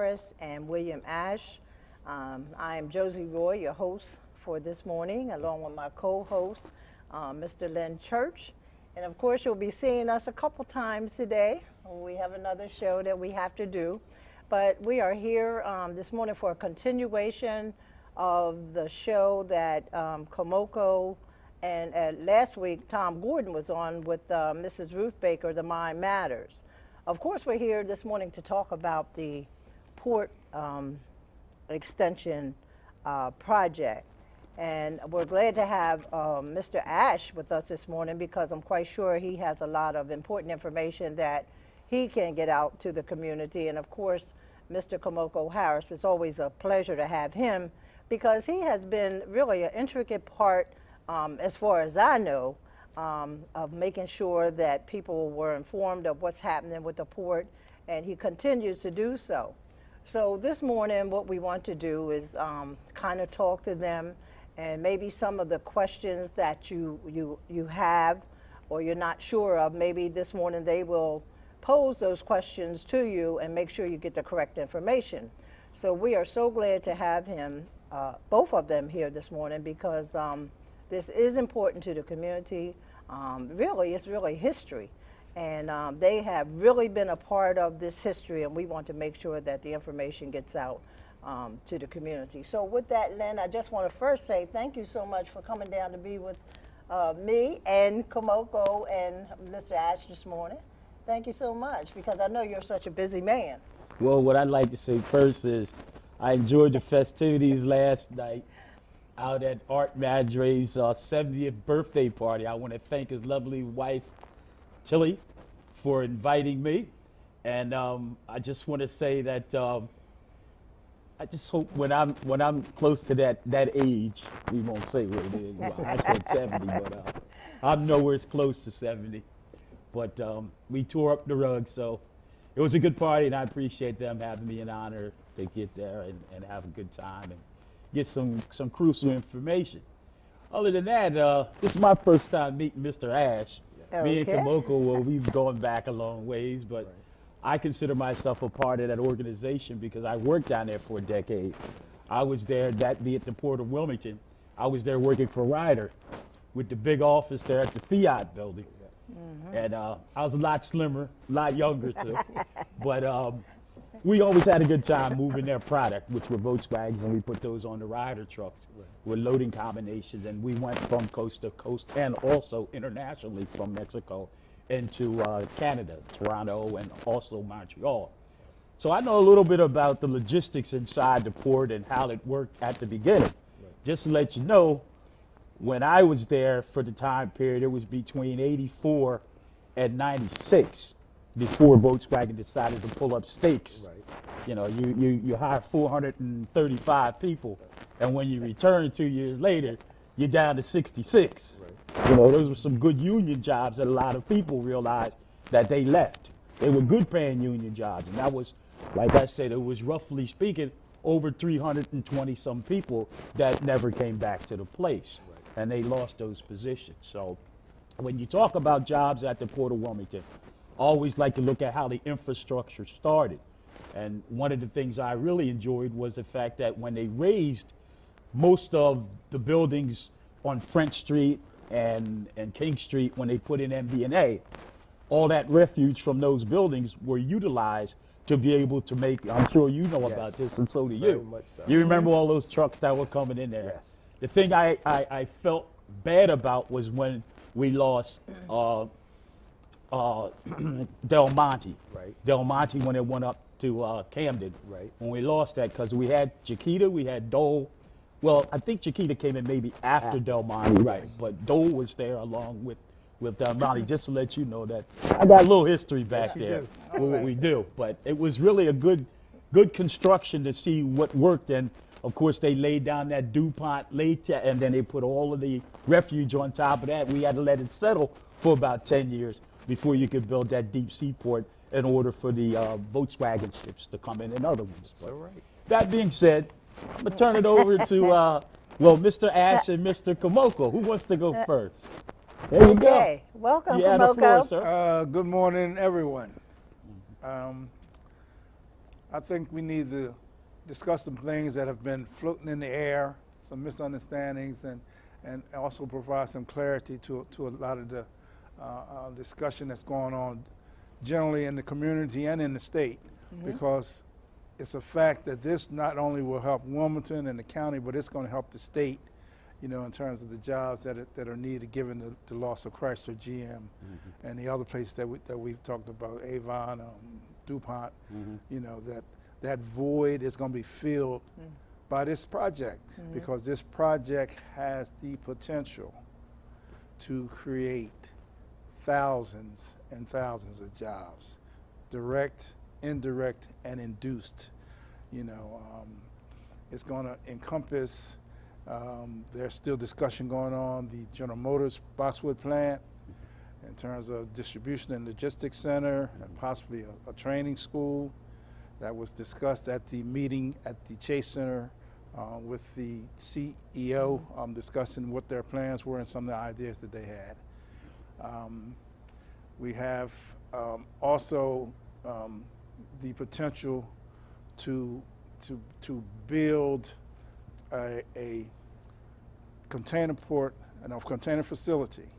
Harris and William Ash. I am Josie Roy, your host for this morning, along with my co-host, Mr. Lynn Church. And of course, you'll be seeing us a couple times today. We have another show that we have to do. But we are here this morning for a continuation of the show that Komoko and last week Tom Gordon was on with Mrs. Ruth Baker, The Mind Matters. Of course, we're here this morning to talk about the port extension project. And we're glad to have Mr. Ash with us this morning because I'm quite sure he has a lot of important information that he can get out to the community. And of course, Mr. Komoko Harris, it's always a pleasure to have him because he has been really an intricate part, as far as I know, of making sure that people were informed of what's happening with the port, and he continues to do so. So this morning, what we want to do is kind of talk to them, and maybe some of the questions that you have or you're not sure of, maybe this morning they will pose those questions to you and make sure you get the correct information. So we are so glad to have him, both of them here this morning because this is important to the community. Really, it's really history. And they have really been a part of this history, and we want to make sure that the information gets out to the community. So with that, Lynn, I just want to first say thank you so much for coming down to be with me and Komoko and Mr. Ash this morning. Thank you so much, because I know you're such a busy man. Well, what I'd like to say first is I enjoyed the festivities last night out at Art Madre's 70th birthday party. I want to thank his lovely wife, Tilly, for inviting me. And I just want to say that I just hope when I'm close to that age, we won't say what it is. Well, I said 70, but I'm nowhere as close to 70. But we tore up the rug, so it was a good party, and I appreciate them having me an honor to get there and have a good time and get some crucial information. Other than that, this is my first time meeting Mr. Ash. Okay. Me and Komoko, well, we've gone back a long ways, but I consider myself a part of that organization because I worked down there for a decade. I was there, that be at the Port of Wilmington. I was there working for Ryder with the big office there at the Fiat building. Mm-hmm. And I was a lot slimmer, a lot younger too. But we always had a good time moving their product, which were Volkswagens, and we put those on the Ryder trucks with loading combinations. And we went from coast to coast and also internationally from Mexico into Canada, Toronto, and also Montreal. So I know a little bit about the logistics inside the port and how it worked at the beginning. Just to let you know, when I was there for the time period, it was between 84 and 96 before Volkswagen decided to pull up stakes. Right. You know, you hire 435 people, and when you return 2 years later, you're down to 66. Right. You know, those were some good union jobs that a lot of people realized that they left. They were good paying union jobs, and that was, like I said, it was roughly speaking over 320 some people that never came back to the place. Right. And they lost those positions. So when you talk about jobs at the Port of Wilmington, I always like to look at how the infrastructure started. And one of the things I really enjoyed was the fact that when they raised most of the buildings on French Street and King Street, when they put in MB&A, all that refuge from those buildings were utilized to be able to make, I'm sure you know about this, and so do you. Very much so. You remember all those trucks that were coming in there. Yes. The thing I felt bad about was when we lost Del Monte. Right. Del Monte when it went up to Camden. Right. When we lost that, because we had Chiquita, we had Dole. Well, I think Chiquita came in maybe after Del Monte, right? Yes. But Dole was there along with Del Monte, just to let you know that I got a little history back there with what we do. But it was really a good construction to see what worked. And of course, they laid down that DuPont and then they put all of the refuge on top of that. We had to let it settle for about 10 years before you could build that deep seaport in order for the Volkswagen ships to come in and other ones. So right. That being said, I'm going to turn it over to, Mr. Ash and Mr. Komoko. Who wants to go first? There you go. Okay, welcome, You have the floor, Komoko. sir. Good morning, everyone. I think we need to discuss some things that have been floating in the air, some misunderstandings, and also provide some clarity to a lot of the discussion that's going on generally in the community and in the state, because it's a fact that this not only will help Wilmington and the county, but it's going to help the state, you know, in terms of the jobs that are needed given the loss of Chrysler, GM, and the other places that we've talked about, Avon, DuPont, you know, that void is going to be filled by this project, because this project has the potential to create thousands and thousands of jobs, direct, indirect, and induced. You know, it's going to encompass, there's still discussion going on, the General Motors Boxwood plant in terms of distribution and logistics center, and possibly a training school. That was discussed at the meeting at the Chase Center with the CEO, discussing what their plans were and some of the ideas that they had. We have also the potential to build a container port and a container facility,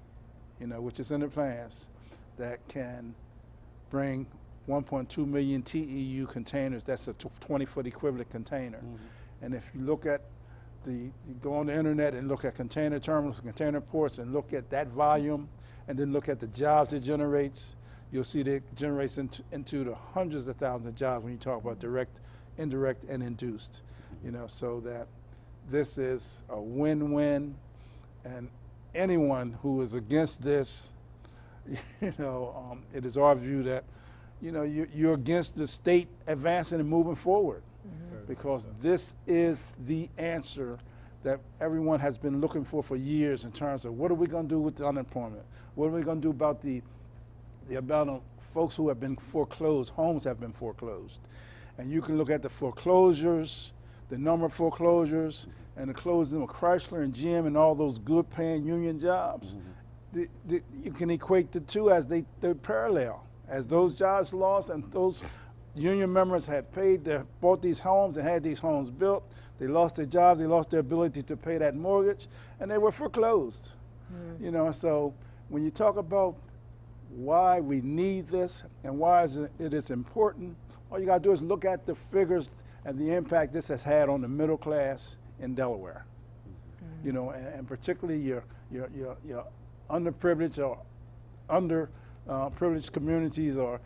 you know, which is in the plans, that can bring 1.2 million TEU containers. That's a 20-foot equivalent container. And if you look at you go on the internet and look at container terminals, container ports, and look at that volume, and then look at the jobs it generates, you'll see that it generates into the hundreds of thousands of jobs when you talk about direct, indirect, and induced. You know, so that this is a win-win, and anyone who is against this, you know, it is our view that, you know, you're against the state advancing and moving forward, because this is the answer that everyone has been looking for years in terms of what are we going to do with the unemployment? What are we going to do about the amount of folks who have been foreclosed, homes have been foreclosed. And you can look at the foreclosures, the number of foreclosures, and the closing of Chrysler and GM and all those good paying union jobs. You can equate the two as they're parallel. As those jobs lost and those union members had bought these homes and had these homes built, they lost their jobs, they lost their ability to pay that mortgage, and they were foreclosed. You know, so when you talk about why we need this and why it is important, all you gotta do is look at the figures and the impact this has had on the middle class in Delaware. You know, and particularly your underprivileged or privileged communities, or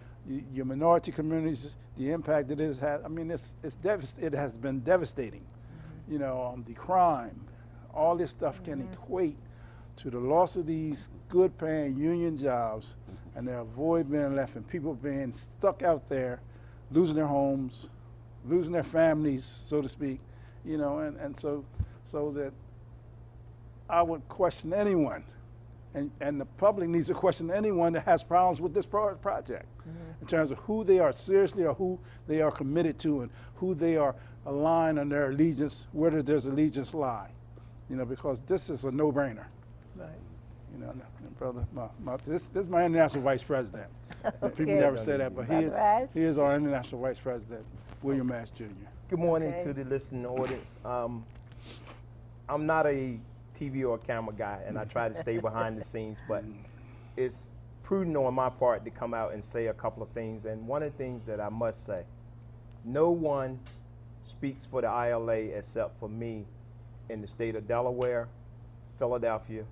your minority communities, the impact that it has had. I mean, it has been devastating. You know, the crime, all this stuff can equate to the loss of these good paying union jobs, and their void being left and people being stuck out there, losing their homes, losing their families, so to speak, you know, and so that I would question anyone, and the public needs to question anyone that has problems with this project in terms of who they are seriously or who they are committed to and who they are aligned on their allegiance, where does their allegiance lie, you know, because this is a no-brainer. Right. You know, brother, this is my international vice president. People never say that, but he is our international vice president, William Ash Jr. Good morning to the listening audience. I'm not a TV or camera guy, and I try to stay behind the scenes, but it's prudent on my part to come out and say a couple of things. And one of the things that I must say, no one speaks for the ILA except for me in the state of Delaware, Philadelphia,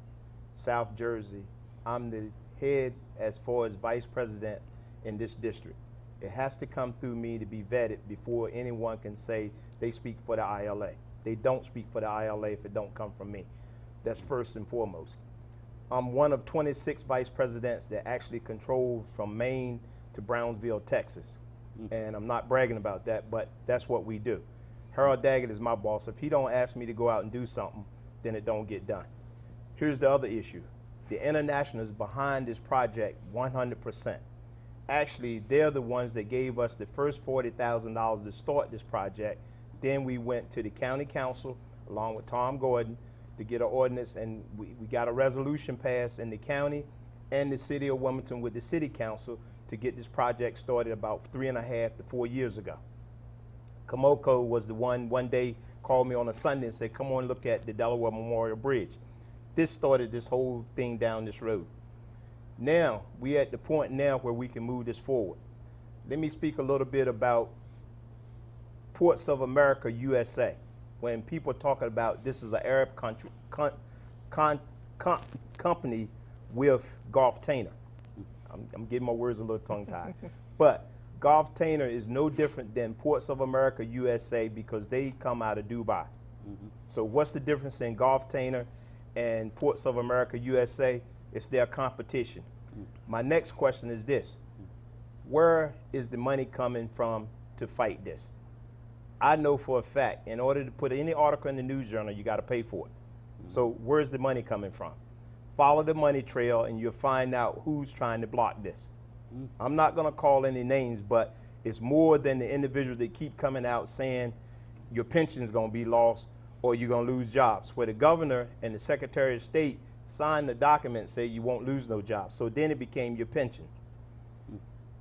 South Jersey. I'm the head as far as vice president in this district. It has to come through me to be vetted before anyone can say they speak for the ILA. They don't speak for the ILA if it don't come from me. That's first and foremost. I'm one of 26 vice presidents that actually control from Maine to Brownsville, Texas. And I'm not bragging about that, but that's what we do. Harold Daggett is my boss. If he don't ask me to go out and do something, then it don't get done. Here's the other issue. The International is behind this project 100%. Actually, they're the ones that gave us the first $40,000 to start this project. Then we went to the county council along with Tom Gordon to get an ordinance, and we got a resolution passed in the county and the city of Wilmington with the city council to get this project started about 3.5 to 4 years ago. Komoko was the one day called me on a Sunday and said, come on, look at the Delaware Memorial Bridge. This started this whole thing down this road. Now, we're at the point now where we can move this forward. Let me speak a little bit about Ports of America, USA. When people are talking about this is an Arab country, company with Gulf Tainer. I'm getting my words a little tongue-tied. But Gulf Tainer is no different than Ports of America, USA, because they come out of Dubai. So what's the difference in Gulf Tainer and Ports of America, USA? It's their competition. My next question is this. Where is the money coming from to fight this? I know for a fact, in order to put any article in the news journal, you got to pay for it. So where's the money coming from? Follow the money trail and you'll find out who's trying to block this. I'm not going to call any names, but it's more than the individuals that keep coming out saying your pension's going to be lost or you're going to lose jobs, where the governor and the Secretary of State signed the document and say you won't lose no jobs. So then it became your pension.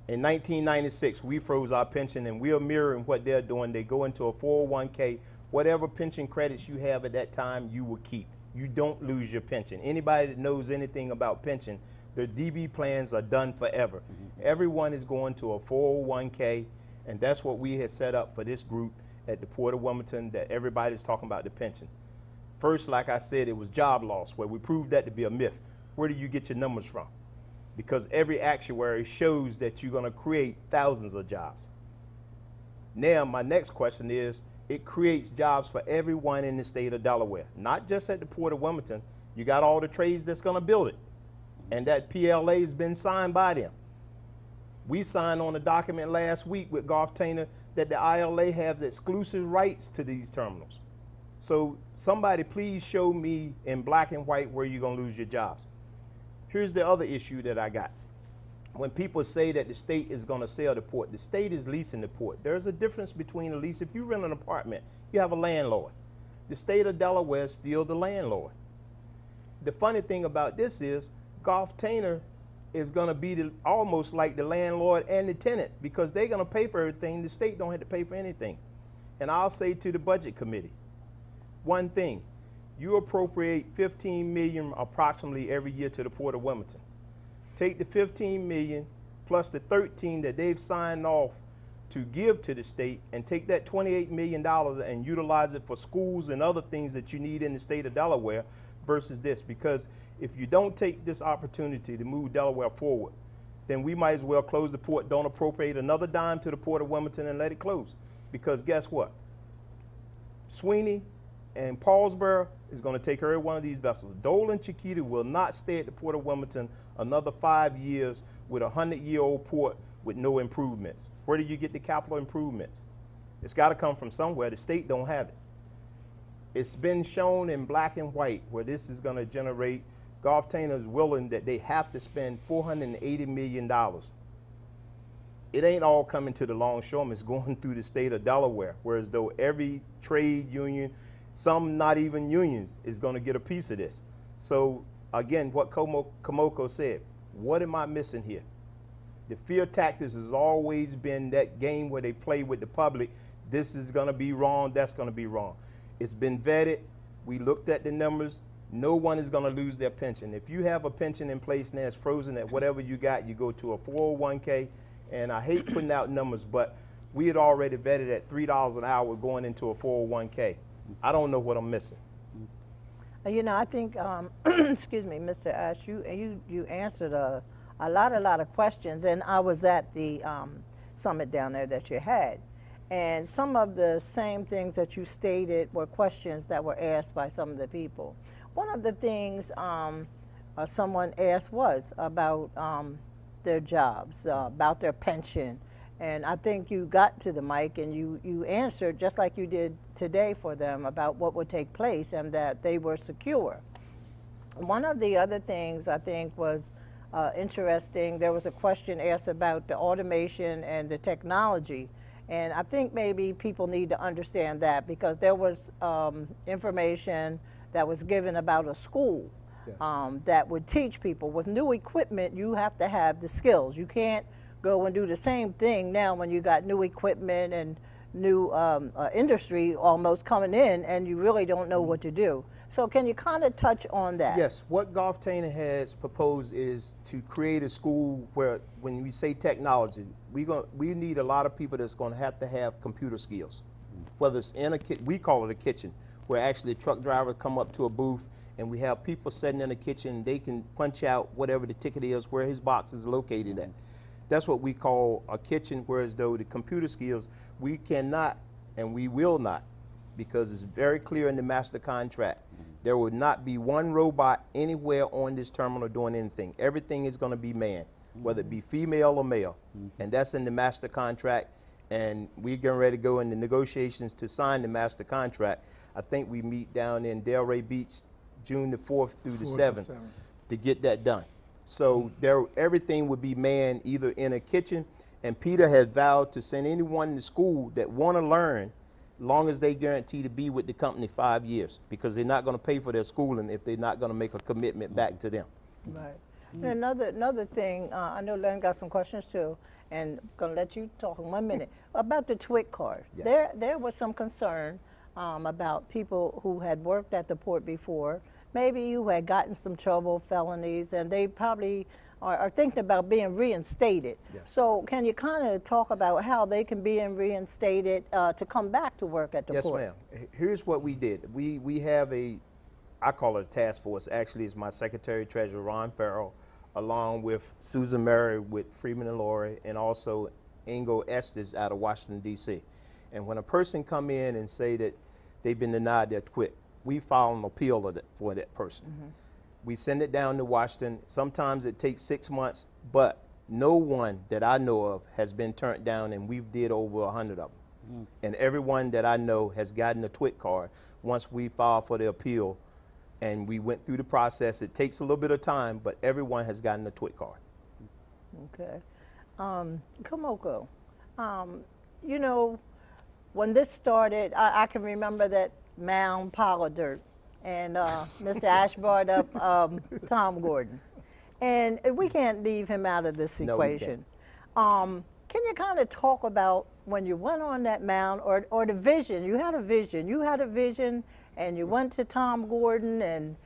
In 1996, we froze our pension, and we are mirroring what they're doing. They go into a 401k. Whatever pension credits you have at that time, you will keep. You don't lose your pension. Anybody that knows anything about pension, their DB plans are done forever. Everyone is going to a 401k, and that's what we had set up for this group at the Port of Wilmington, that everybody's talking about the pension. First, like I said, it was job loss, where we proved that to be a myth. Where do you get your numbers from? Because every actuary shows that you're going to create thousands of jobs. Now, my next question is, it creates jobs for everyone in the state of Delaware, not just at the Port of Wilmington. You got all the trades that's going to build it. And that PLA has been signed by them. We signed on a document last week with Gulf Tainer that the ILA has exclusive rights to these terminals. So somebody please show me in black and white where you're going to lose your jobs. Here's the other issue that I got. When people say that the state is going to sell the port, the state is leasing the port. There's a difference between a lease. If you rent an apartment, you have a landlord. The state of Delaware is still the landlord. The funny thing about this is Gulf Tainer is going to be almost like the landlord and the tenant, because they're going to pay for everything. The state don't have to pay for anything. And I'll say to the budget committee, one thing. You appropriate $15 million approximately every year to the Port of Wilmington. Take the $15 million plus the $13 that they've signed off to give to the state, and take that $28 million and utilize it for schools and other things that you need in the state of Delaware versus this. Because if you don't take this opportunity to move Delaware forward, then we might as well close the port, don't appropriate another dime to the Port of Wilmington, and let it close. Because guess what? Sweeney and Paulsboro is going to take every one of these vessels. Dole and Chiquita will not stay at the Port of Wilmington another 5 years with a 100-year-old port with no improvements. Where do you get the capital improvements? It's got to come from somewhere. The state don't have it. It's been shown in black and white where this is going to generate. Gulf Tainer is willing that they have to spend $480 million. It ain't all coming to the longshoremen. It's going through the state of Delaware, whereas though every trade union, some not even unions, is going to get a piece of this. So again, what Komoko said, what am I missing here? The fear tactics has always been that game where they play with the public. This is going to be wrong, that's going to be wrong. It's been vetted. We looked at the numbers. No one is going to lose their pension. If you have a pension in place now, it's frozen at whatever you got, you go to a 401k. And I hate putting out numbers, but we had already vetted at $3 an hour going into a 401k. I don't know what I'm missing. You know, I think, excuse me, Mr. Ash, you answered a lot of questions, and I was at the summit down there that you had. And some of the same things that you stated were questions that were asked by some of the people. One of the things someone asked was about their jobs, about their pension. And I think you got to the mic and you answered just like you did today for them about what would take place and that they were secure. One of the other things I think was interesting, there was a question asked about the automation and the technology. And I think maybe people need to understand that, because there was information that was given about a school that would teach people. With new equipment, you have to have the skills. You can't go and do the same thing now when you got new equipment and new industry almost coming in, and you really don't know what to do. So can you kind of touch on that? Yes, what Golftainer has proposed is to create a school where, when we say technology, we need a lot of people that's going to have computer skills. Whether it's in we call it a kitchen, where actually a truck driver come up to a booth and we have people sitting in the kitchen, they can punch out whatever the ticket is, where his box is located at. That's what we call a kitchen, whereas though the computer skills, we cannot and we will not, because it's very clear in the master contract. There will not be one robot anywhere on this terminal doing anything. Everything is going to be manned, whether it be female or male. And that's in the master contract. And we're getting ready to go into negotiations to sign the master contract. I think we meet down in Delray Beach June the 4th through the 7th to get that done. So everything would be manned either in a kitchen, and Peter has vowed to send anyone to school that want to learn, long as they guarantee to be with the company 5 years, because they're not going to pay for their schooling if they're not going to make a commitment back to them. Right. And another thing, I know Len got some questions too, and I'm going to let you talk in 1 minute, about the TWIC card. Yes. There was some concern about people who had worked at the port before, maybe who had gotten some trouble, felonies, and they probably are thinking about being reinstated. Yes. So can you kind of talk about how they can be reinstated to come back to work at the port? Yes, ma'am. Here's what we did. We have I call it a task force. Actually, it's my Secretary Treasurer, Ron Farrell, along with Susan Murray with Freeman and Laurie, and also Ingo Estes out of Washington, D.C. And when a person come in and say that they've been denied their quit, we file an appeal for that person. We send it down to Washington. Sometimes it takes 6 months, but no one that I know of has been turned down, and we've did over 100 of them. And everyone that I know has gotten a TWIC card once we filed for the appeal, and we went through the process. It takes a little bit of time, but everyone has gotten a TWIC card. Okay. Kamoko, you know, when this started, I can remember that mound pile of dirt, and Mr. Ash brought up Tom Gordon. And we can't leave him out of this equation. Can you kind of talk about when you went on that mound, or the vision? You had a vision, and you went to Tom Gordon, and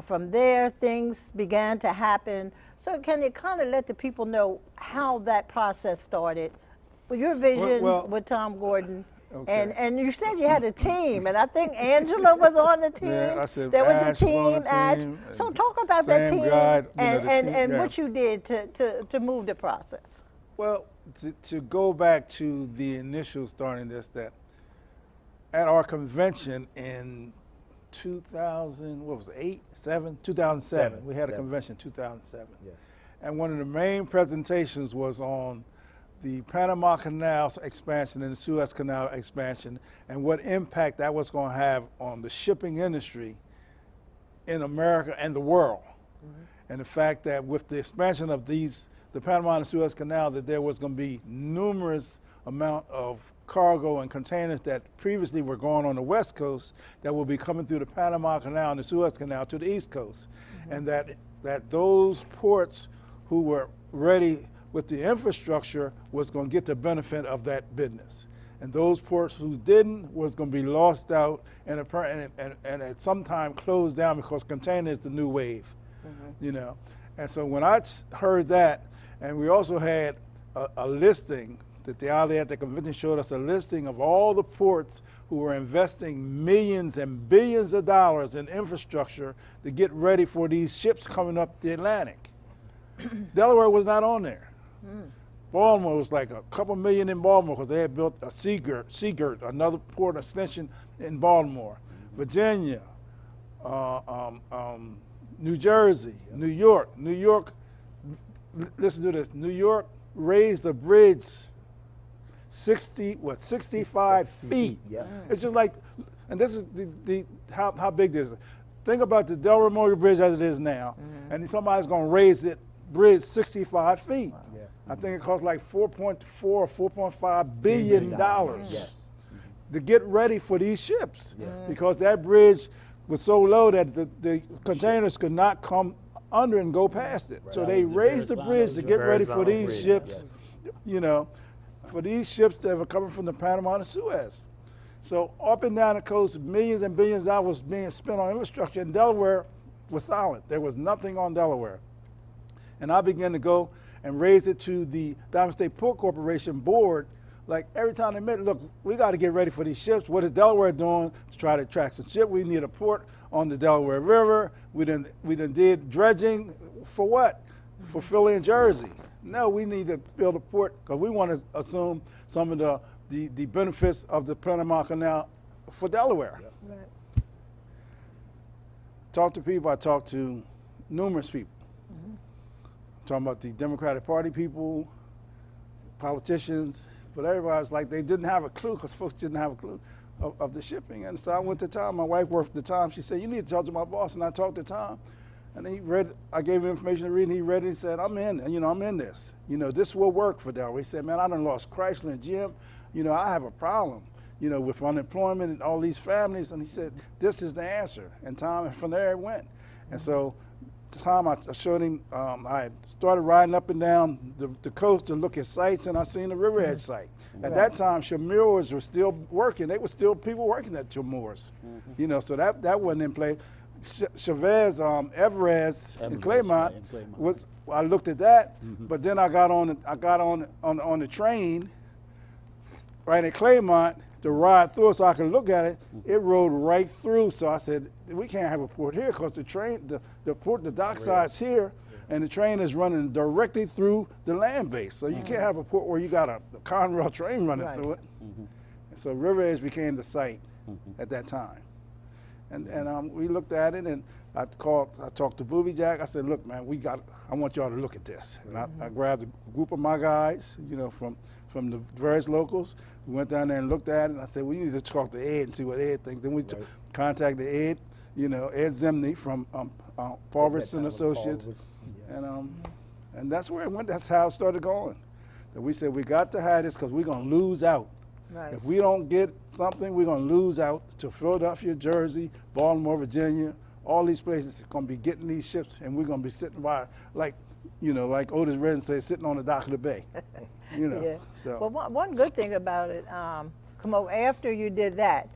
from there things began to happen. So can you kind of let the people know how that process started? Your vision with Tom Gordon. Okay. And you said you had a team, and I think Angela was on the team. Yeah, I said there was Ash a team. Ash. So talk about that team and what you did to move the process. Well, to go back to the initial starting this, that at our convention in 2007, we had a convention in 2007. Yes. And one of the main presentations was on the Panama Canal expansion and the Suez Canal expansion, and what impact that was going to have on the shipping industry in America and the world. And the fact that with the expansion of the Panama and Suez Canal, that there was going to be numerous amount of cargo and containers that previously were going on the West Coast that will be coming through the Panama Canal and the Suez Canal to the East Coast. And that those ports who were ready with the infrastructure was going to get the benefit of that business. And those ports who didn't was going to be lost out and at some time closed down, because container is the new wave, you know. And so when I heard that, and we also had a listing that the alley at the convention showed us, a listing of all the ports who were investing millions and billions of dollars in infrastructure to get ready for these ships coming up the Atlantic. Delaware was not on there. Baltimore was like a couple million in Baltimore, because they had built a Seagirt, another port extension in Baltimore. Virginia, New Jersey, New York. Listen to this. New York raised the bridge 65 feet. Yeah. It's just like, and this is how big this is. Think about the Delaware Memorial Bridge as it is now, and somebody's going to raise it bridge 65 feet. Yeah. I think it cost like $4.4 or $4.5 billion to get ready for these ships, because that bridge was so low that the containers could not come under and go past it. So they raised the bridge to get ready for these ships, you know. for these ships that were coming from the Panama and Suez. So up and down the coast, millions and billions of dollars being spent on infrastructure, and Delaware was silent. There was nothing on Delaware. And I began to go and raise it to the Diamond State Port Corporation board. Like every time they met, look, we got to get ready for these ships. What is Delaware doing to try to attract some ship? We need a port on the Delaware River. We done did dredging for what? For Philly and Jersey. No, we need to build a port because we want to assume some of the benefits of the Panama Canal for Delaware. Yep. Right. Talk to people. I talked to numerous people. Talking about the Democratic Party people, politicians, but everybody was like they didn't have a clue because folks didn't have a clue of the shipping. And so I went to Tom. My wife worked at the Tom. She said, "You need to talk to my boss." And I talked to Tom, and he read. I gave him information to read, and he read it. He said, "I'm in. I'm in this. This will work for Delaware." He said, "Man, I done lost Chrysler and GM. I have a problem. With unemployment and all these families." And he said, "This is the answer." And Tom, and from there it went. And so Tom, I showed him, I started riding up and down the coast to look at sites, and I seen the River Edge site. At that time, Chamorros were still working. They were still people working at Chamorros. So that wasn't in play. Chavez, Everest, and Claymont was. I looked at that, but then I got on the train right at Claymont to ride through so I could look at it. It rode right through. So I said, we can't have a port here because the train, the dockside's here, and the train is running directly through the land base. So you can't have a port where you got a Conrail train running through it. And so River Edge became the site at that time. And we looked at it, and I talked to Booby Jack. I said, look, man, I want y'all to look at this. And I grabbed a group of my guys, from the various locals. We went down there and looked at it, and I said, we need to talk to Ed and see what Ed thinks. Then we contacted Ed, Ed Zimney from Parvich and Associates. And that's where it went. That's how it started going. That we said, we got to have this because we're going to lose out. Right. If we don't get something, we're going to lose out to Philadelphia, Jersey, Baltimore, Virginia. All these places are going to be getting these ships, and we're going to be sitting by, like Otis Redding says, sitting on the dock of the bay. Yeah. So. Well, one good thing about it, after you did that,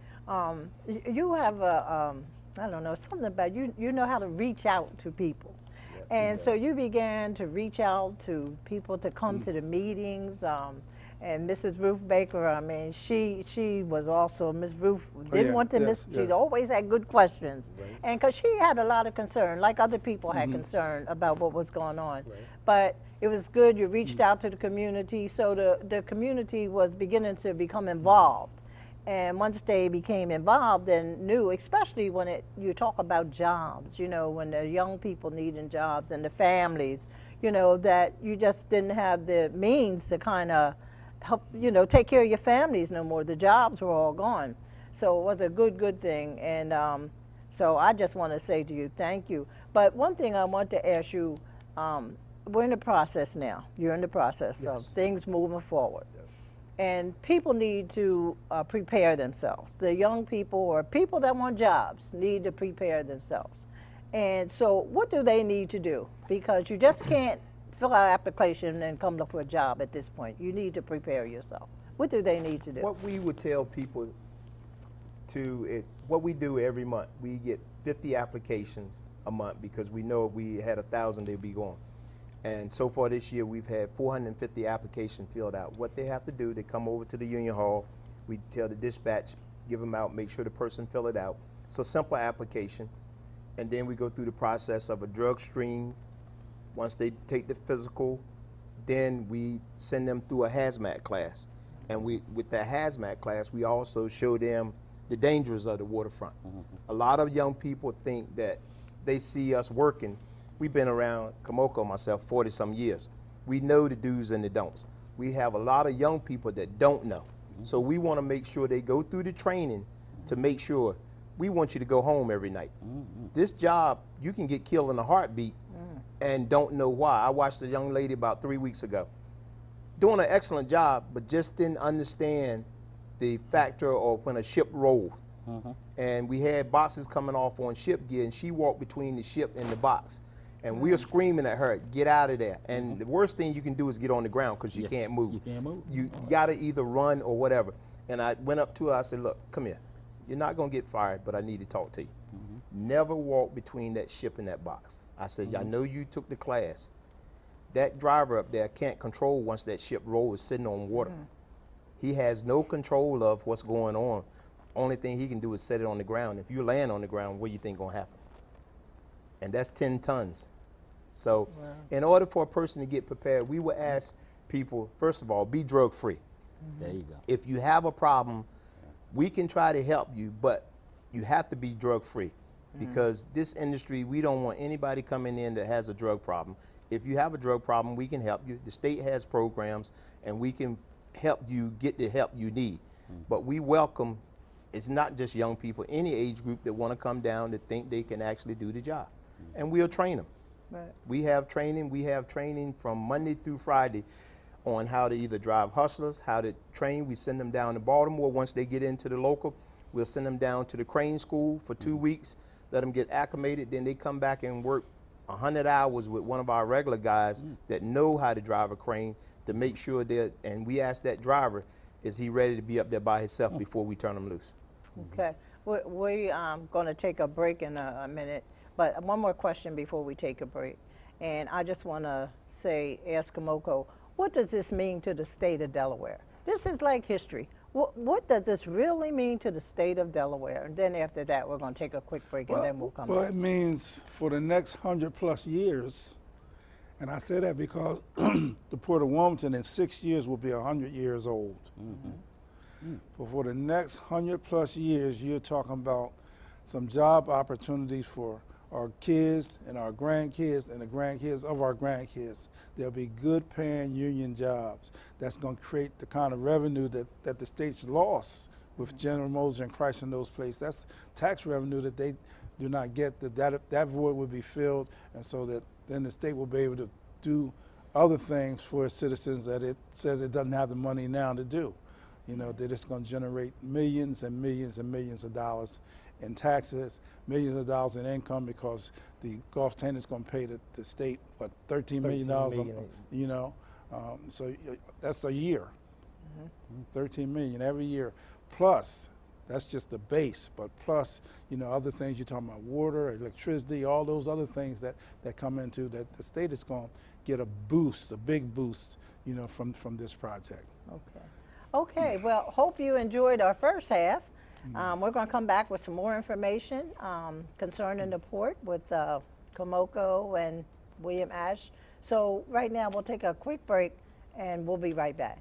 you have I don't know, something about you know how to reach out to people. Yes, and so you began to reach out to people to come to the meetings. And Mrs. Ruth Baker, she was also, Miss Ruth didn't want to miss, she always had good questions. Right. And because she had a lot of concern, like other people had concern about what was going on. Right. But it was good, you reached out to the community, so the community was beginning to become involved. And once they became involved and knew, especially when you talk about jobs, when the young people needing jobs and the families, that you just didn't have the means to kind of help, take care of your families no more. The jobs were all gone. So it was a good thing. And so I just want to say to you, thank you. But one thing I want to ask you, we're in the process now. You're in the process of things moving forward. Yes. And people need to prepare themselves. The young people or people that want jobs need to prepare themselves. And so what do they need to do? Because you just can't fill out an application and come look for a job at this point. You need to prepare yourself. What do they need to do? What we would tell people what we do every month, we get 50 applications a month because we know if we had 1,000, they'd be gone. And so far this year, we've had 450 applications filled out. What they have to do, they come over to the Union Hall. We tell the dispatch, give them out, make sure the person fill it out. It's a simple application. And then we go through the process of a drug screen. Once they take the physical, then we send them through a hazmat class. And with that hazmat class, we also show them the dangers of the waterfront. A lot of young people think that they see us working. We've been around Komoko, myself, 40-some years. We know the do's and the don'ts. We have a lot of young people that don't know. So we want to make sure they go through the training to make sure we want you to go home every night. This job, you can get killed in a heartbeat and don't know why. I watched a young lady about 3 weeks ago doing an excellent job, but just didn't understand the factor of when a ship rolled. And we had boxes coming off on ship gear, and she walked between the ship and the box. And we are screaming at her, get out of there. And the worst thing you can do is get on the ground because you Yes, can't move. you can't move. You got to either run or whatever. And I went up to her, I said, look, come here. You're not going to get fired, but I need to talk to you. Never walk between that ship and that box. I said, I know you took the class. That driver up there can't control once that ship roll is sitting on water. He has no control of what's going on. Only thing he can do is set it on the ground. If you land on the ground, what do you think gonna happen? And that's 10 tons. So in order for a person to get prepared, we would ask people, first of all, be drug free. There you go. If you have a problem, we can try to help you, but you have to be drug free. Because this industry, we don't want anybody coming in that has a drug problem. If you have a drug problem, we can help you. The state has programs, and we can help you get the help you need. But we welcome, it's not just young people, any age group that want to come down that think they can actually do the job. And we'll train them. Right. We have training from Monday through Friday on how to either drive hustlers, how to train. We send them down to Baltimore. Once they get into the local, we'll send them down to the crane school for 2 weeks, let them get acclimated. Then they come back and work 100 hours with one of our regular guys that know how to drive a crane to make sure that, and we ask that driver, is he ready to be up there by himself before we turn him loose? Okay. We're going to take a break in a minute, but one more question before we take a break. And I just want to ask Kamoko, what does this mean to the state of Delaware? This is like history. What does this really mean to the state of Delaware? And then after that, we're going to take a quick break, and then we'll come Well, back. it means for the next 100+ years, and I say that because the Port of Wilmington in 6 years will be 100 years old. But for the next 100+ years, you're talking about some job opportunities for our kids and our grandkids and the grandkids of our grandkids. There'll be good paying union jobs. That's going to create the kind of revenue that the state's lost with General Motors and Chrysler in those places. That's tax revenue that they do not get. That void would be filled, and so that then the state will be able to do other things for its citizens that it says it doesn't have the money now to do. You know, that it's going to generate millions and millions and millions of dollars in taxes, millions of dollars in income, because the Gulf Tanner is going to pay the state, what, $13 million, you know? So that's a year, 13 million every year. Plus, that's just the base, but plus, you know, other things you're talking about, water, electricity, all those other things that come into that the state is going to get a boost, a big boost, you know, from this project. Okay. Okay, well, hope you enjoyed our first half. We're going to come back with some more information concerning the port with Kamoko and William Ash. So right now we'll take a quick break and we'll be right back.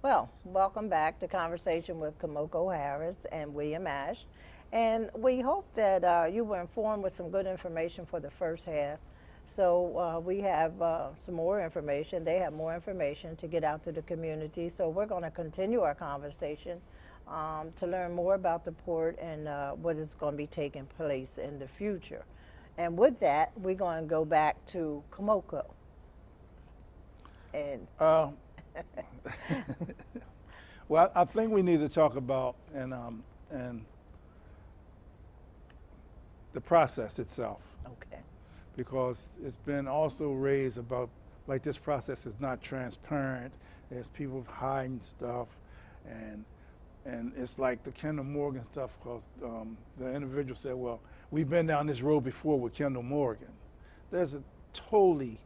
Well, welcome back to Conversation with Kamoko Harris and William Ash. And we hope that you were informed with some good information for the first half. So we have some more information. They have more information to get out to the community. So we're going to continue our conversation to learn more about the port and what is going to be taking place in the future. And with that, we're going to go back to Kamoko. And Well, I think we need to talk about and the process itself, okay. because it's been also raised about like this process is not transparent. There's people hiding stuff, and it's like the Kendall Morgan stuff. Because the individual said, "Well, we've been down this road before with Kendall Morgan." There's a totally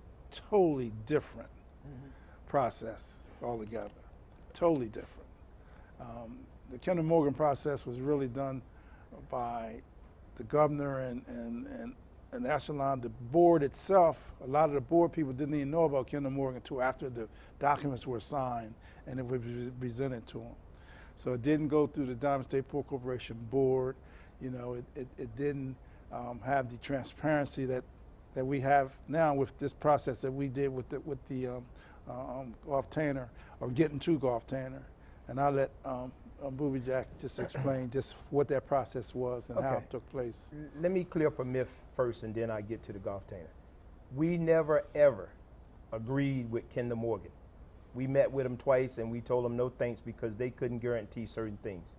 different process altogether, totally different. The Kendall Morgan process was really done by the governor and Echelon. The board itself, a lot of the board people didn't even know about Kendall Morgan until after the documents were signed and it was presented to them. So it didn't go through the Diamond State Port Corporation board. You know, it didn't have the transparency that we have now with this process that we did with the Golf Tanner, or getting to Golf Tanner. And I'll let Booby Jack just explain just what that process was and how Okay. it took place. Let me clear up a myth first, and then I get to the Golf Tanner. We never ever agreed with Kendall Morgan. We met with him twice, and we told him no thanks because they couldn't guarantee certain things.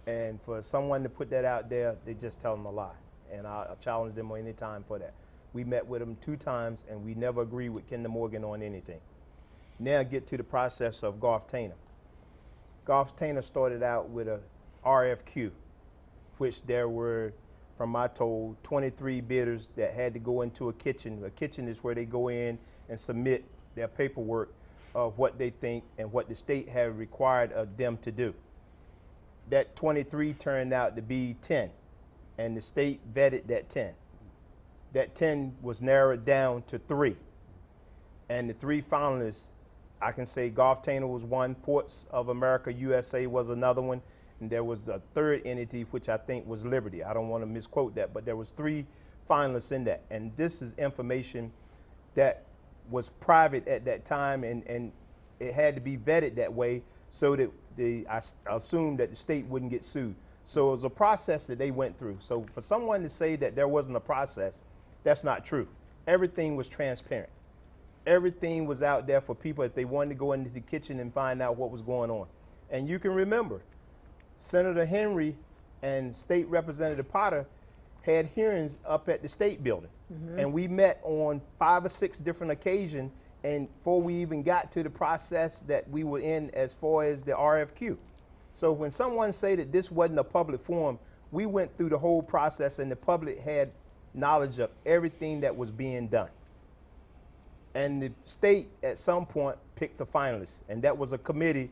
And for someone to put that out there, they just tell them a lie. And I'll challenge them any time for that. We met with him 2 times, and we never agreed with Kendall Morgan on anything. Now get to the process of Golf Tanner. Golf Tanner started out with a RFQ, which there were, from my told, 23 bidders that had to go into a kitchen. A kitchen is where they go in and submit their paperwork of what they think and what the state had required of them to do. That 23 turned out to be 10, and the state vetted that 10. That 10 was narrowed down to 3. And the 3 finalists, I can say Golf Tanner was one, Ports of America USA was another one, and there was a third entity which I think was Liberty. I don't want to misquote that, but there was 3 finalists in that. And this is information that was private at that time, and it had to be vetted that way so that I assumed that the state wouldn't get sued. So it was a process that they went through. So for someone to say that there wasn't a process, that's not true. Everything was transparent. Everything was out there for people if they wanted to go into the kitchen and find out what was going on. And you can remember, Senator Henry and State Representative Potter had hearings up at the state building. And we met on 5 or 6 different occasions, and before we even got to the process that we were in as far as the RFQ. So when someone say that this wasn't a public forum, we went through the whole process and the public had knowledge of everything that was being done. And the state at some point picked the finalists, and that was a committee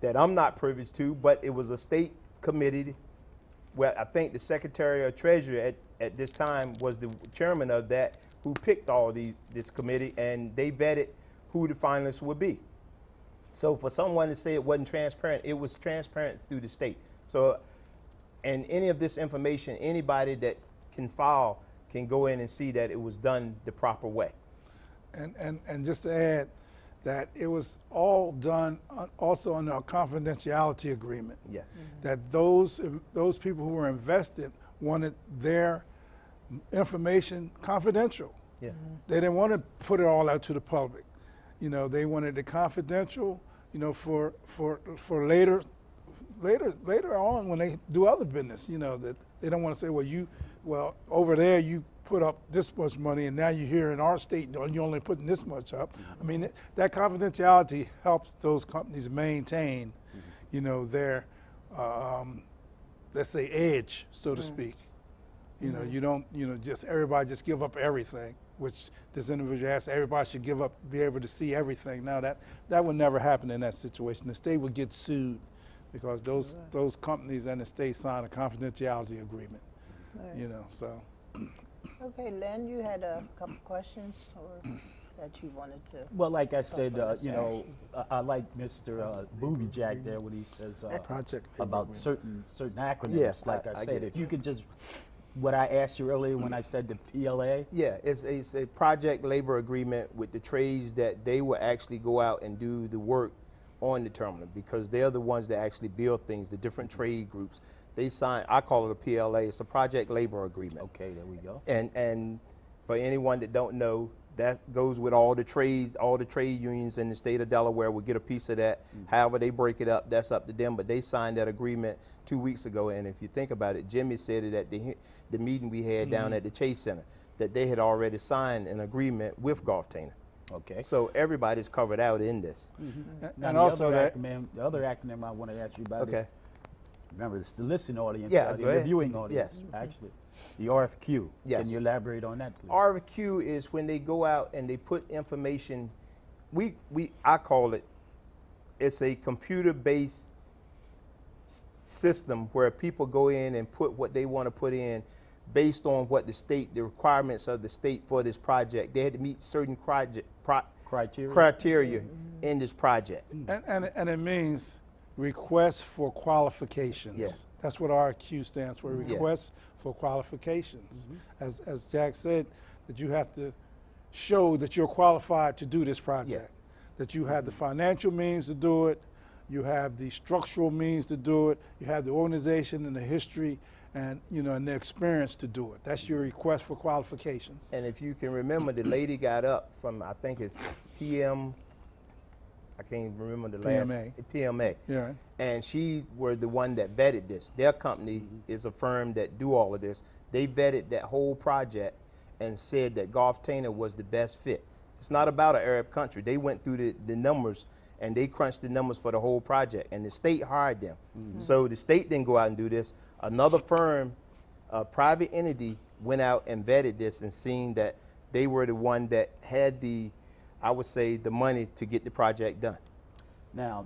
that I'm not privy to, but it was a state committee where I think the Secretary of Treasury at this time was the chairman of that, who picked all this committee, and they vetted who the finalists would be. So for someone to say it wasn't transparent, it was transparent through the state. So, and any of this information, anybody that can file can go in and see that it was done the proper way. And just to add that it was all done also under a confidentiality agreement. Yes. That those people who were invested wanted their information confidential. Yeah. They didn't want to put it all out to the public. You know, they wanted it confidential, you know, for later on when they do other business, you know, that they don't want to say, well, over there you put up this much money and now you're here in our state and you're only putting this much up. I mean, that confidentiality helps those companies maintain, you know, their, let's say, edge, so to speak. You know, you don't, you know, just everybody just give up everything, which this individual asked, everybody should give up, be able to see everything. Now that would never happen in that situation. The state would get sued because those companies and the state signed a confidentiality agreement, you know, so. Okay, Lynn, you had a couple questions? Or? that you wanted to? Well, like I said, about you that. know, I like Mr. Booby Jack there when he says Project labor about agreement. certain acronyms. Yeah, like I I get said, it. if you could just, what I asked you earlier when I said the PLA. Yeah, it's a project labor agreement with the trades that they will actually go out and do the work on the terminal, because they're the ones that actually build things, the different trade groups. They sign, I call it a PLA, it's a project labor agreement. Okay, there we go. And for anyone that don't know, that goes with all the trade unions in the state of Delaware will get a piece of that. However they break it up, that's up to them. But they signed that agreement 2 weeks ago. And if you think about it, Jimmy said it at the meeting we had down at the Chase Center, that they had already signed an agreement with Golftainer. Okay. So everybody's covered out in this. Now, And the also other that, the other acronym I want to ask you about Okay. is, remember, it's the listening audience, Yeah, the go ahead. reviewing audience, Yes. actually. The RFQ. Yes. Can you elaborate on that, please? RFQ is when they go out and they put information. I call it. It's a computer-based system where people go in and put what they want to put in, based on what the requirements of the state for this project. They had to meet certain criteria in this project. and it means request for qualifications. Yeah. That's what RQ stands for, Yeah. request for qualifications. As Jack said, that you have to show that you're qualified to do this project, that you have the financial means to do it, you have the structural means to do it, you have the organization and the history and and the experience to do it. That's your request for qualifications. And if you can remember, the lady got up from, I think it's I can't even remember the last PMA. Yeah. And she were the one that vetted this. Their company is a firm that do all of this. They vetted that whole project and said that Golftainer was the best fit. It's not about an Arab country. They went through the numbers and they crunched the numbers for the whole project, and the state hired them. So the state didn't go out and do this. Another firm, a private entity, went out and vetted this and seen that they were the one that had I would say, the money to get the project done. Now,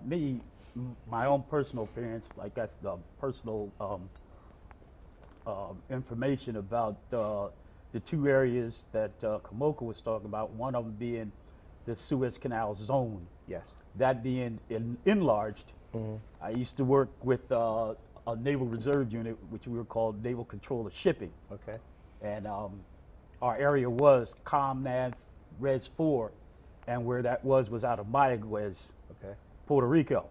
my own personal appearance, like that's the personal information about the two areas that Kamoka was talking about, one of them being the Suez Canal zone, Yes. that being enlarged. I used to work with a Naval Reserve unit, which we were called Naval Controller Shipping. Okay. And our area was ComNav Res 4, and where that was out of Mayaguez, Okay. Puerto Rico.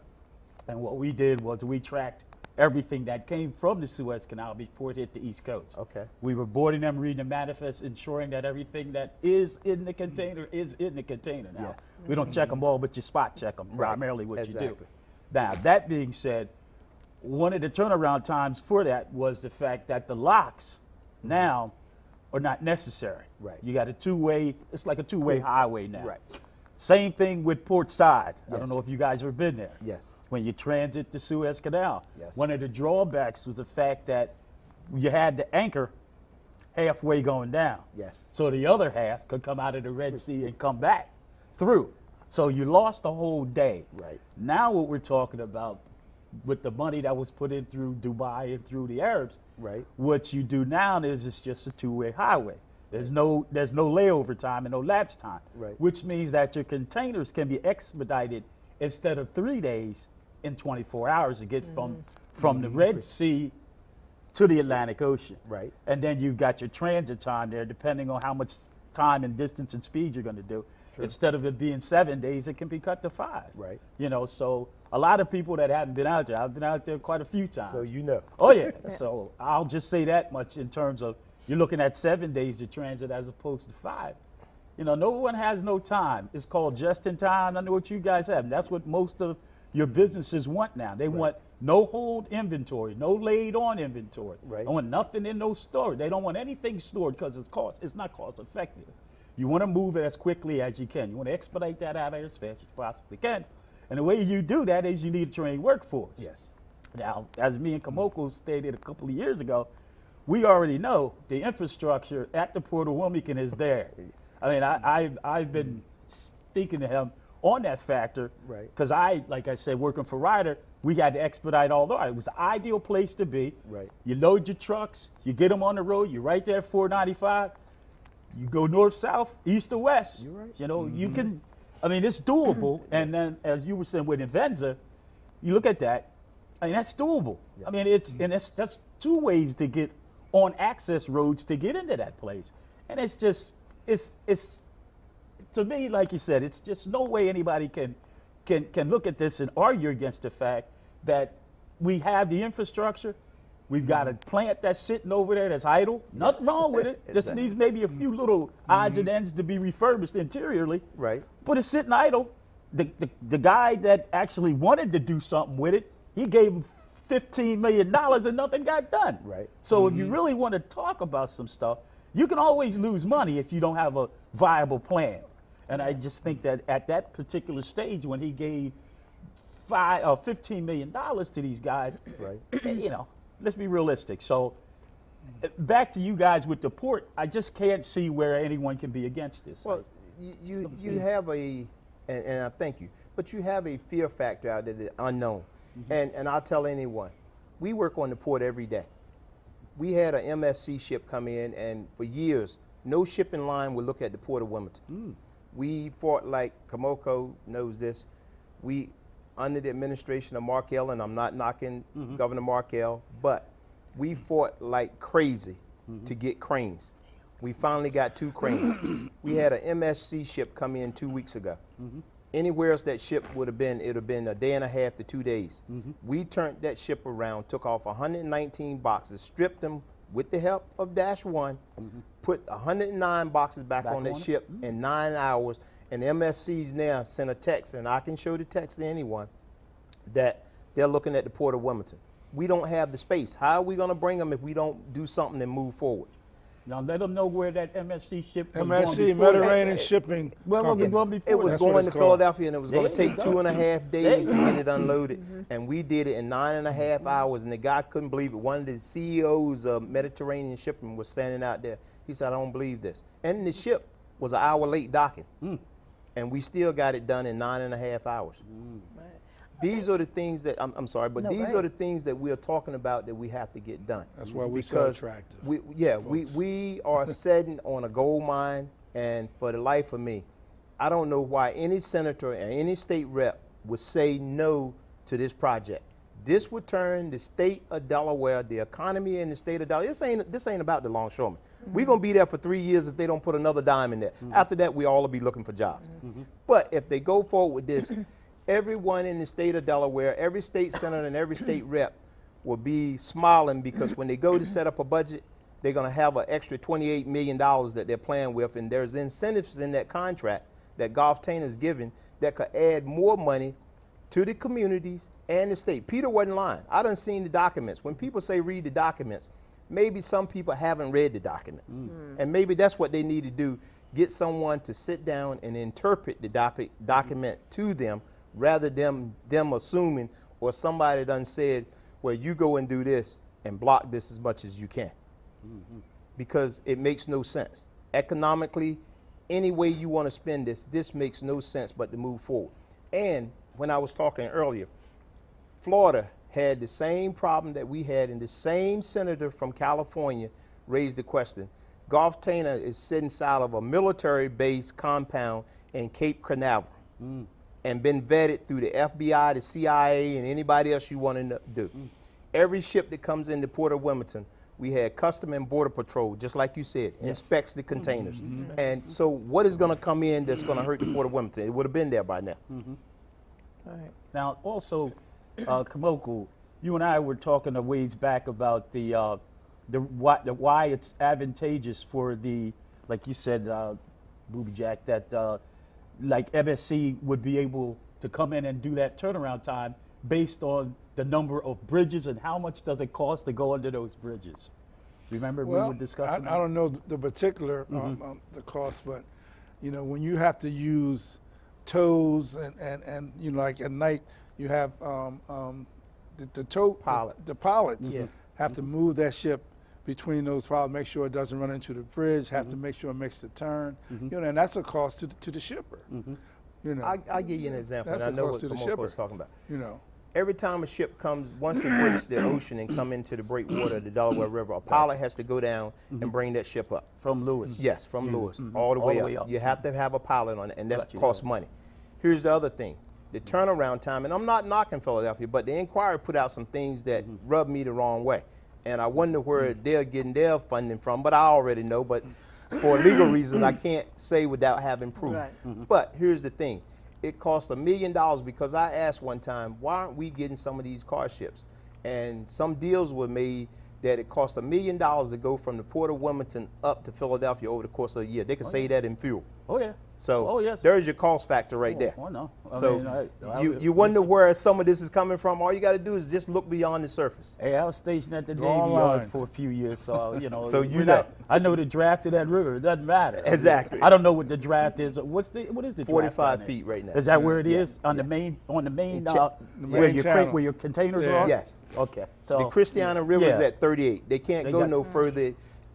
And what we did was we tracked everything that came from the Suez Canal before it hit the East Coast. Okay. We were boarding them, reading the manifest, ensuring that everything that is in the container is in the container. Now, Yes. we don't check them all, but you spot check them, Right. primarily what you do. Exactly. Now, that being said, one of the turnaround times for that was the fact that the locks now are not necessary. Right. You got a two-way, it's like a two-way highway now. Right. Same thing with Port Side. I Yes. don't know if you guys ever been there. Yes. When you transit the Suez Canal. Yes. One of the drawbacks was the fact that you had the anchor halfway going down. Yes. So the other half could come out of the Red Sea and come back through. So you lost a whole day. Right. Now what we're talking about with the money that was put in through Dubai and through the Arabs, Right. what you do now is it's just a two-way highway. There's no layover time and no lapse time, Right. which means that your containers can be expedited instead of 3 days in 24 hours to get from the Red Sea to the Atlantic Ocean. Right. And then you've got your transit time there, depending on how much time and distance and speed you're going to do. True. Instead of it being 7 days, it can be cut to 5. Right. So a lot of people that haven't been out there, I've been out there quite a few times. So you know. Oh yeah. So I'll just say that much in terms of you're looking at 7 days to transit as opposed to 5. No one has no time. It's called just in time. I know what you guys have. And that's what most of your businesses want now. They want no hold inventory, no laid on inventory. Right. They want nothing in no storage. They don't want anything stored because it's not cost effective. You want to move it as quickly as you can. You want to expedite that out of there as fast as you possibly can. And the way you do that is you need a trained workforce. Yes. Now, as me and Kamoko stated a couple of years ago, we already know the infrastructure at the Port of Wilmington is there. I mean, I've been speaking to him on that factor. Right. Because like I said, working for Ryder, we had to expedite all the way. It was the ideal place to be. Right. You load your trucks, you get them on the road, you're right there at 495. You go north, south, east or west. You're right. You know, you can, I mean, it's doable. And then, as you were saying with Invenza, you look at that, I mean, that's doable. I mean, and that's two ways to get on access roads to get into that place. And it's just, it's to me, like you said, it's just no way anybody can look at this and argue against the fact that we have the infrastructure. We've got a plant that's sitting over there that's idle. Nothing wrong with it. Just needs maybe a few little odds and ends to be refurbished interiorly. Right. But it's sitting idle. The guy that actually wanted to do something with it, he gave him $15 million and nothing got done. Right. So if you really want to talk about some stuff, you can always lose money if you don't have a viable plan. And I just think that at that particular stage when he gave $15 million to these guys, Right. you know, let's be realistic. So back to you guys with the port, I just can't see where anyone can be against this. Well, you have and I thank you, but you have a fear factor out there, the unknown. And I'll tell anyone, we work on the port every day. We had an MSC ship come in, and for years, no shipping line would look at the port of Wilmington. We fought like Kamoko knows this. We, under the administration of Markell, and I'm not knocking Governor Markell, but we fought like crazy to get cranes. We finally got 2 cranes. We had an MSC ship come in 2 weeks ago. Anywhere else that ship would have been, it would have been a day and a half to 2 days. We turned that ship around, took off 119 boxes, stripped them with the help of Dash 1, put 109 boxes back on that ship in 9 hours, and MSC's now sent a text, and I can show the text to anyone, that they're looking at the Port of Wilmington. We don't have the space. How are we going to bring them if we don't do something and move forward? Now let them know where that MSC ship was MSC, going before that. Mediterranean Shipping Well, Company. well, before It was That's what going it's to called. Philadelphia, and it was going There to you take go. 2.5 days to get it unloaded. And we did it in 9.5 hours, and the guy couldn't believe it. One of the CEOs of Mediterranean Shipping was standing out there. He said, I don't believe this. And the ship was an hour late docking. And we still got it done in 9.5 hours. These are the things that, I'm sorry, but No, these right. are the things that we're talking about that we have to get done. That's why we so attractive. We are sitting on a gold mine, and for the life of me, I don't know why any senator and any state rep would say no to this project. This would turn the state of Delaware, the economy in the state of Delaware, this ain't about the longshoremen. We're going to be there for 3 years if they don't put another dime in there. After that, we all will be looking for jobs. But if they go forward with this, everyone in the state of Delaware, every state senator and every state rep will be smiling, because when they go to set up a budget, they're going to have an extra $28 million that they're playing with, and there's incentives in that contract that Golf Taylor's given that could add more money to the communities and the state. Peter wasn't lying. I done seen the documents. When people say read the documents, maybe some people haven't read the documents. And maybe that's what they need to do, get someone to sit down and interpret the document to them, rather than them assuming, or somebody done said, well, you go and do this and block this as much as you can. Because it makes no sense. Economically, any way you want to spend this makes no sense but to move forward. And when I was talking earlier, Florida had the same problem that we had, and the same senator from California raised the question. Golf Taylor is sitting inside of a military-based compound in Cape Canaveral. And been vetted through the FBI, the CIA, and anybody else you want to do. Every ship that comes into Port of Wilmington, we had Custom and Border Patrol, just like you said, inspects the containers. And so what is going to come in that's going to hurt the Port of Wilmington? It would have been there by now. All right. Now, also, Kamoko, you and I were talking a ways back about why it's advantageous for the, like you said, Booby Jack, that like MSC would be able to come in and do that turnaround time based on the number of bridges and how much does it cost to go under those bridges. Remember we were discussing that? I don't know the particular the cost, but you know, when you have to use tows and you know, like at night you have the tow Pilot. the pilots Yeah. have to move that ship between those pilots, make sure it doesn't run into the bridge, have to make sure it makes the turn, you know, and that's a cost to the shipper. You know, I'll give you an example, That's and I a know cost what to the Kamoko shipper. was talking about. you know, Every time a ship comes, once it breaks the ocean and come into the breakwater of the Delaware River, a pilot has to go down and bring that ship up. From Lewis. Yes, from Lewis, all the way up. You have to have a pilot on it, and that costs money. Here's the other thing. The turnaround time, and I'm not knocking Philadelphia, but the Inquirer put out some things that rubbed me the wrong way. And I wonder where they're getting their funding from, but I already know. But for legal reasons, I can't say without having proof. Right. But here's the thing. It cost $1 million because I asked one time, why aren't we getting some of these car ships? And some deals were made that it cost $1 million to go from the Port of Wilmington up to Philadelphia over the course of a year. They could save that in fuel. Oh, yeah. So Oh, yes. there's your cost factor right there. Oh, no. So you wonder where some of this is coming from. All you got to do is just look beyond the surface. Hey, I was stationed at the Navy online. Yard for a few years, so So you know. I know the draft of that river. It doesn't matter. Exactly. I don't know what the draft is. What is the draft? 45 down feet there? right now. Is that where it Yeah. is on the main where main your channel. where your containers Yeah. are? Yes. Okay. So The Christiana River is yeah. at 38. They can't They go got- no further.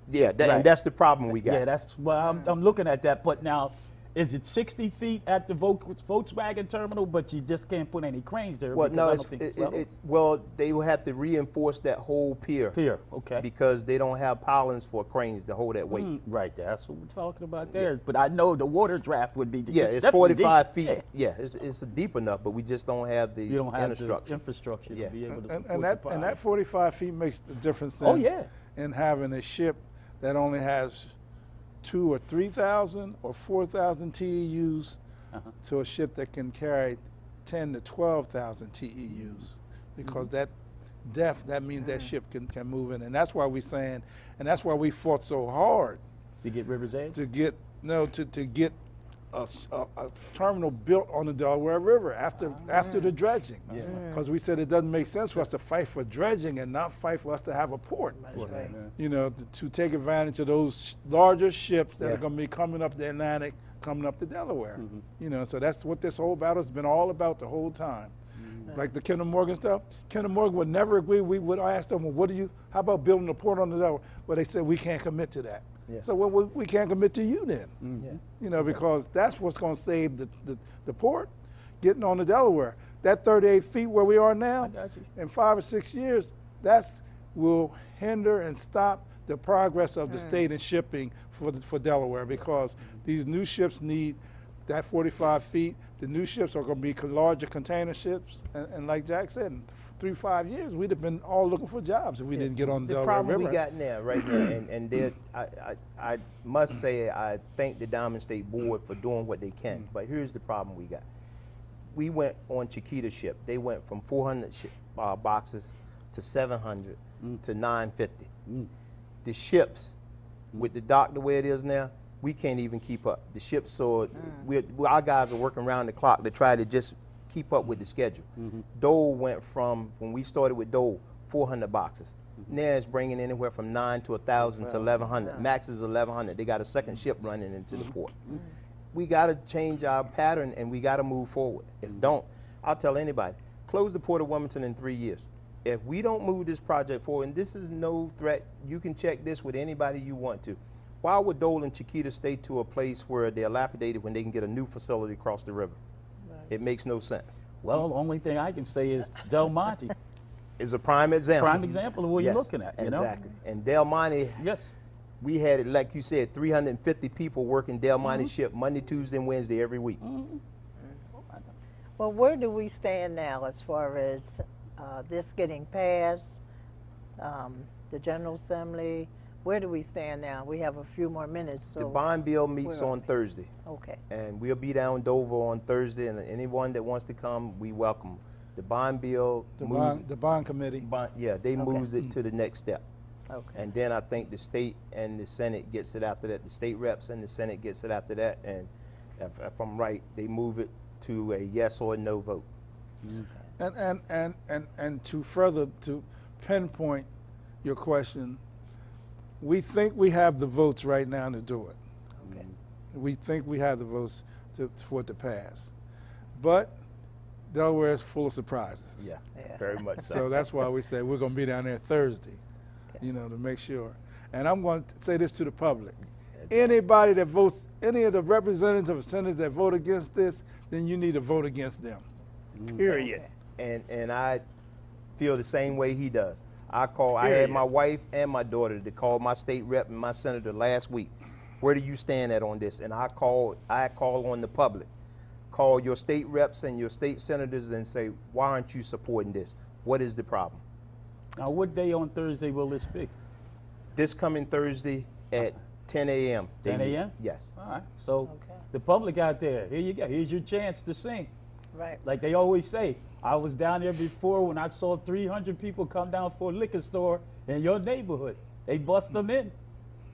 Yeah, Right. and that's the problem we got. Yeah, that's well. I'm looking at that, but now. Is it 60 feet at the Volkswagen terminal, but you just can't put any cranes there? Well, because no, I it's, don't think it's level? well, they will have to reinforce that whole pier. Okay. Because they don't have pilings for cranes to hold that weight. Right, that's what we're talking about there. But I know the water draft would be Yeah, it's definitely 45 deep. feet. Yeah, it's deep enough, but we just don't have the You don't have infrastructure. the infrastructure Yeah. to be able to support And the that pilot. 45 feet makes the difference Oh, yeah. in having a ship that only has 2,000 or 3,000 or 4,000 TEUs to a ship that can carry 10 to 12,000 TEUs, because that depth, that means that ship can move in, and that's why we're saying, and that's why we fought so hard To get River's Edge? to get a terminal built on the Delaware River after the dredging, because we said it doesn't make sense for us to fight for dredging and not fight for us to have a port. That's right. You know, to take advantage of those larger ships that are going to be coming up the Atlantic, coming up to Delaware. You know, so that's what this whole battle's been all about the whole time. Like the Kinder Morgan stuff, Kinder Morgan would never agree. We would ask them, well, how about building a port on the Delaware? Well, they said, we can't commit to that. Yeah. So well, we can't commit to you then. You know, because that's what's going to save the port, getting on the Delaware. That 38 feet where we are now, got you. in 5 or 6 years, will hinder and stop the progress of the state in shipping for Delaware, because these new ships need that 45 feet. The new ships are going to be larger container ships, and like Jack said, in 3-5 years, we'd have been all looking for jobs if we didn't get on the Delaware problem River. we got now, right now, and I must say I thank the Diamond State Board for doing what they can. But here's the problem we got. We went on Chiquita ship. They went from 400 boxes to 700 to 950. The ships, with the dock the way it is now, we can't even keep up. The ships, so our guys are working around the clock to try to just keep up with the schedule. Dole went from, when we started with Dole, 400 boxes. Now it's bringing anywhere from 9 to 1,000 to 1,100. Max is 1,100. They got a second ship running into the port. We got to change our pattern, and we got to move forward. If don't, I'll tell anybody, close the Port of Wilmington in 3 years. If we don't move this project forward, and this is no threat, you can check this with anybody you want to. Why would Dole and Chiquita stay to a place where they're dilapidated when they can get a new facility across the river? It makes no sense. Well, the only thing I can say is Del Monte. It's a prime example. Prime example of what you're looking at, you know? Exactly. And Del Monte, Yes. we had it, like you said, 350 people working Del Monte ship Monday, Tuesday, and Wednesday every week. Well, where do we stand now as far as this getting passed, the General Assembly? Where do we stand now? We have a few more minutes. So The bond bill meets where are on we? Thursday. Okay. And we'll be down Dover on Thursday, and anyone that wants to come, we welcome. The bond bill moves, The bond committee. they moves it to the next step. Okay. And then I think the state and the Senate gets it after that. The state reps and the Senate gets it after that. And if I'm right, they move it to a yes or no vote. And to further to pinpoint your question, we think we have the votes right now to do it. Okay. We think we have the votes for it to pass. But Delaware is full of surprises. Yeah, Yeah. very much so. So that's why we say we're going to be down there Thursday, you know, to make sure. And I'm going to say this to the public. Anybody that votes, any of the representatives or senators that vote against this, then you need to vote against them. Period. and I feel the same way he does. I had Period. my wife and my daughter to call my state rep and my senator last week. Where do you stand at on this? And I call on the public. Call your state reps and your state senators and say, why aren't you supporting this? What is the problem? Now, what day on Thursday will this be? This coming Thursday at 10 a.m. 10 a.m.? Yes. All right. So Okay. the public out there, here you go. Here's your chance to sing. Right. Like they always say, I was down there before when I saw 300 people come down for a liquor store in your neighborhood. They bust them in.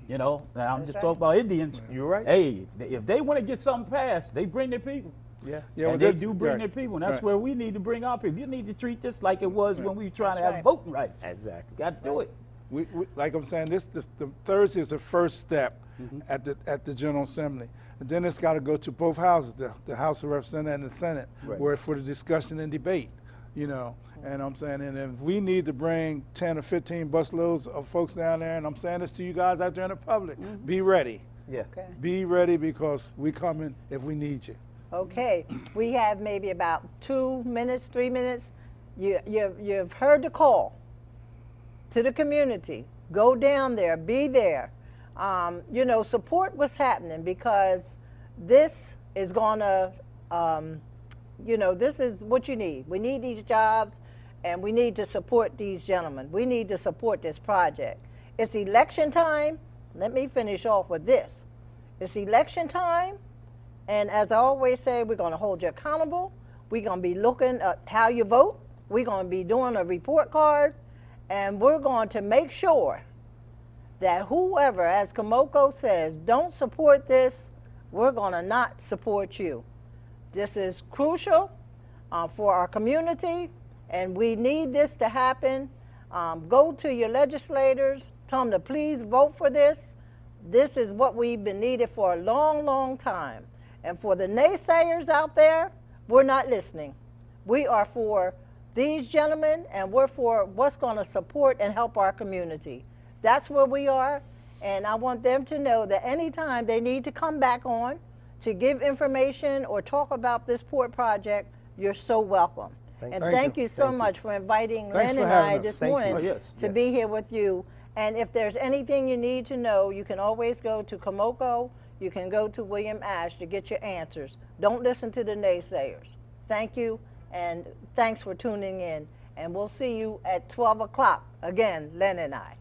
You know, now I'm That's just right. talking about Indians. You're right. Hey, if they want to get something passed, they bring their people. Yeah. Yeah, well, And they this- do bring right, their people, and that's right. where we need to bring our people. You need to treat this like it was when we were trying That's to have right. voting rights. Exactly. Got to do it. We, like I'm saying, the Thursday is the first step Mm-hmm. at the General Assembly, and then it's got to go to both houses, the House of Representatives and the Senate, Right. where for the discussion and debate. You know, and I'm saying, and if we need to bring 10 or 15 busloads of folks down there, and I'm saying this to you guys out there in the public, be ready. Yeah. Okay. Be ready because we coming if we need you. Okay, we have maybe about 2 minutes, 3 minutes. You've heard the call to the community. Go down there, be there. You know, support what's happening because this is gonna, you know, this is what you need. We need these jobs and we need to support these gentlemen. We need to support this project. It's election time. Let me finish off with this. It's election time. And as I always say, we're going to hold you accountable. We're going to be looking at how you vote. We're going to be doing a report card. And we're going to make sure that whoever, as Komoko says, don't support this, we're going to not support you. This is crucial for our community, and we need this to happen. Go to your legislators, tell them to please vote for this. This is what we've been needed for a long, long time. And for the naysayers out there, we're not listening. We are for these gentlemen, and we're for what's going to support and help our community. That's where we are, and I want them to know that anytime they need to come back on to give information or talk about this port project, you're so welcome. And thank you so much for inviting Thanks Len for and having I us. this Thank you. morning Oh, yes, to yes. be here with you. And if there's anything you need to know, you can always go to Komoko, you can go to William Ash to get your answers. Don't listen to the naysayers. Thank you, and thanks for tuning in. And we'll see you at 12 o'clock. Again, Len and I.